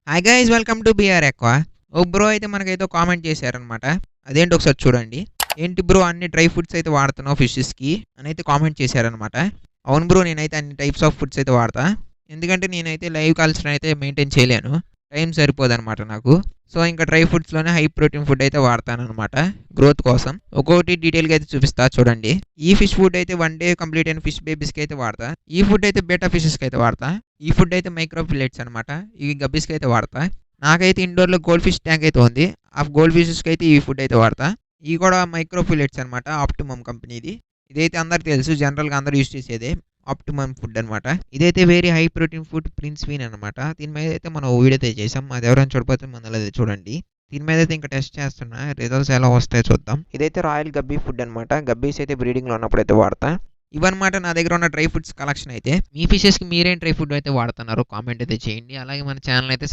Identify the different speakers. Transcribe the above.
Speaker 1: Hi guys welcome to BR aqua. ఓ bro అయితే మనకైతే కామెంట్ చేశారనమాట. అదేంటి ఒకసారి చూడండి. ఏంటి బ్రో అన్ని డ్రై ఫుడ్స్ అయితే వాడుతున్నావు ఫిషెస్కి అని అయితే కామెంట్ చేశారనమాట. అవును బ్రో, నేనైతే అన్ని టైప్స్ ఆఫ్ ఫుడ్స్ అయితే వాడతా. ఎందుకంటే నేనైతే లైవ్ కాల్స్ని అయితే మెయింటైన్ చేయలేను, టైం సరిపోదన్నమాట నాకు. సో ఇంకా డ్రై ఫుడ్స్లోనే హై ప్రోటీన్ ఫుడ్ అయితే వాడతానమాట గ్రోత్ కోసం. ఒక్కొక్కటి డీటెయిల్గా అయితే చూపిస్తా చూడండి. ఈ ఫిష్ ఫుడ్ అయితే 1 డే కంప్లీట్ అయిన ఫిష్ బేబీస్కి అయితే వాడతా. ఈ ఫుడ్ అయితే బేటా ఫిషెస్కి అయితే వాడతా. ఈ ఫుడ్ అయితే మైక్రో ఫిల్లెట్స్ అనమాట, ఇవి గబ్బీస్కి అయితే వాడతా. నాకైతే ఇండోర్లో గోల్డ్ ఫిష్ ట్యాంక్ అయితే ఉంది, ఆ గోల్డ్ ఫిషెస్కి అయితే ఈ ఫుడ్ అయితే వాడతా. ఇవి కూడా మైక్రో ఫిల్లెట్స్ అనమాట, ఆప్టిమమ్ కంపెనీది. ఇదైతే అందరికి తెలుసు, జనరల్గా అందరూ యూజ్ చేసేదే ఆప్టిమమ్ ఫుడ్ అనమాట. ఇదైతే వెరీ హై ప్రోటీన్ ఫుడ్ ప్రిన్స్ వీన్ అనమాట. దీని మీద అయితే మనం వీడియో అయితే చేసాం, అది ఎవరైనా చూడకపోతే మన అది చూడండి. దీని మీద అయితే ఇంకా టెస్ట్ చేస్తున్నా, రిజల్ట్స్ ఎలా వస్తాయో చూద్దాం. ఇదైతే రాయల్ గబ్బీ ఫుడ్ అనమాట, గబ్బీస్ అయితే బ్రీడింగ్లో ఉన్నప్పుడు అయితే వాడతా. ఇవన్నమాట నా దగ్గర ఉన్న డ్రై ఫుడ్స్ కలెక్షన్ అయితే. మీ ఫిషెస్కి మీరేం డ్రై ఫుడ్ అయితే వాడుతున్నారో కామెంట్ అయితే చేయండి. అలాగే మన ఛానల్ అయితే